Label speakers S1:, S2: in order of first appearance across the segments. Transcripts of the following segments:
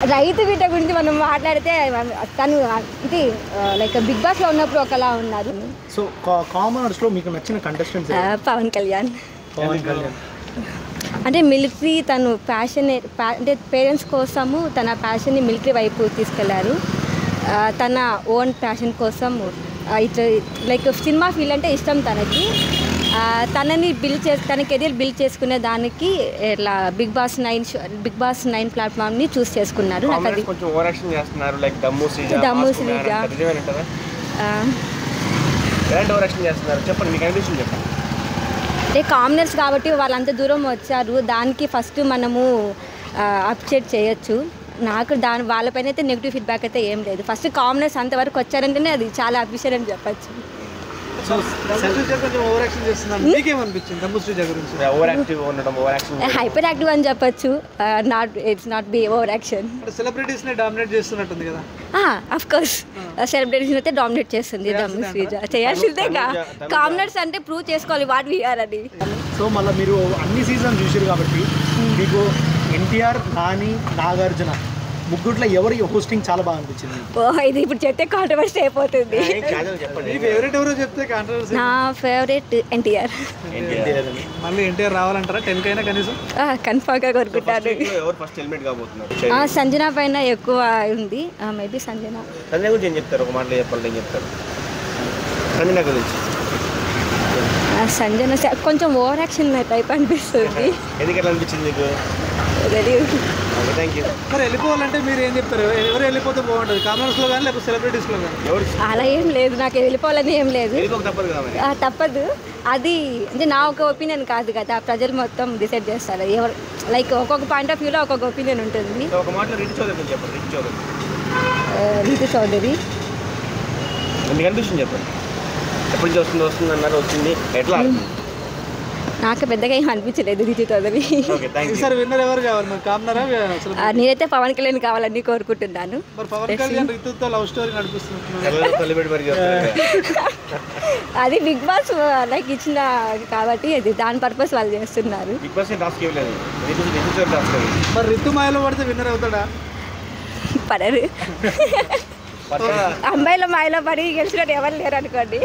S1: రైతు బిడ్డ గురించి మనం మాట్లాడితే తను ఇది లైక్ బిగ్ బాస్ లో ఉన్నప్పుడు ఒకలా ఉన్నారు.
S2: సో కామనర్స్ లో మీకు నచ్చిన కంటెస్టెంట్స్
S1: పవన్ కళ్యాణ్. అంటే మిలిటరీ తను ప్యాషన్ అంటే పేరెంట్స్ కోసము తన ప్యాషన్ని మిలిటరీ వైపు తీసుకెళ్లారు. తన ఓన్ ప్యాషన్ కోసం ఇట్లా లైక్ సినిమా ఫీల్డ్ అంటే ఇష్టం తనకి. తనని తన కెరీర్ బిల్డ్ చేసుకునే దానికి ఇట్లా బిగ్ బాస్ 9 ప్లాట్ఫామ్ని చూస్ చేసుకున్నారు. నాకు అది దమ్ము శ్రీజ అంటే కామనర్స్ కాబట్టి వాళ్ళంత దూరం వచ్చారు. దానికి ఫస్ట్ మనము అప్రిషియేట్ చేయొచ్చు. నాకు వాళ్ళపైన అయితే నెగిటివ్ ఫీడ్బ్యాక్ అయితే ఏం లేదు. ఫస్ట్ కామనర్స్ అంతవరకు వచ్చారంటేనే అది చాలా అప్రిషియేట్ అని చెప్పచ్చు. హైపర్ యాక్టివ్ అని చెప్పచ్చు. It's not be over action.
S3: Celebrities ని డామినేట్ చేస్తున్నట్టుంది కదా.
S1: ఆఫ్ కోర్స్ సెలబ్రిటీస్ అయితే డామినేట్ చేస్తుంది దమ్ము శ్రీజ. చేయాల్సిందే. కామనర్స్ అంటే ప్రూవ్ చేసుకోవాలి వాట్ వి ఆర్ అని.
S2: సో మళ్ళీ మీరు అన్ని సీజన్ చూసారు కాబట్టి మీకు ఎన్టీఆర్, నాని, నాగార్జున ముగ్గుట్లో ఎవరి హోస్టింగ్ చాలా బాగా అనిపించింది?
S1: ఇది ఇప్పుడు చెప్తే కాంట్రవర్సీ అయిపోతుంది. నా ఫేవరెట్ ఎన్టీఆర్.
S3: మళ్ళీ ఎన్టీఆర్ రావాలంటారా 10 కైనా కనీసం?
S1: కన్ఫర్మ్ గా కోరుకుంటాను. సంజన పైన ఎక్కువ ఉంది. మేబీ సంజన
S4: గురించి ఏం చెప్తారు? ఒక మాటలో చెప్పాలి ఏం చెప్తారు సంజన గురించి?
S1: సంజన కొంచెం ఓవర్ యాక్షన్ టైప్ అనిపిస్తుంది.
S4: ఎందుకు అనిపించింది మీకు?
S3: మరి వెళ్ళిపోవాలంటే మీరు ఏం చెప్తారు? ఎవరు వెళ్ళిపోతే బాగుంటుంది, కామనర్స్ లో కానీ లేకపోతే సెలబ్రిటీస్ లో కానీ?
S1: అలా ఏం లేదు, నాకు వెళ్ళిపోవాలని ఏం లేదు. తప్పదు. అది అంటే నా ఒక ఒపీనియన్ కాదు కదా, ప్రజలు మొత్తం డిసైడ్ చేస్తారు. ఎవరు లైక్ ఒక్కొక్క పాయింట్ ఆఫ్ వ్యూలో ఒక్కొక్క ఒపీనియన్ ఉంటుంది. రీతు చౌదరి
S4: చెప్పండి. ఎప్పుడు వస్తుంది అన్నారు, వచ్చింది ఎట్లా?
S1: నాకు పెద్దగా ఏం అనిపించలేదు రీతు చౌదరి. నేనైతే పవన్ కళ్యాణ్ కావాలని కోరుకుంటున్నాను. అది బిగ్ బాస్ లైక్ ఇచ్చిన కాబట్టి అది దాని పర్పస్ వాళ్ళు చేస్తున్నారు. పడరు. అమ్మాయిల మాయలో పడి గెలిచినట్టు ఎవరు లేరు అనుకోండి.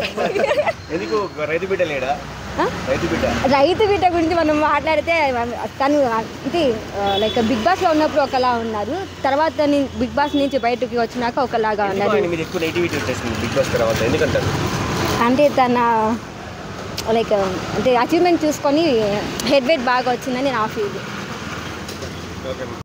S1: రైతు బిడ్డ గురించి మనం మాట్లాడితే తను ఇది లైక్ బిగ్ బాస్ లో ఉన్నప్పుడు ఒకలా ఉన్నారు, తర్వాత బిగ్ బాస్ నుంచి బయటకి వచ్చినాక ఒకలాగా ఉన్నారు. అంటే తన లైక్ అంటే అచీవ్మెంట్ చూసుకొని హెడ్ వెయిట్ బాగా వచ్చిందని నా ఫీల్.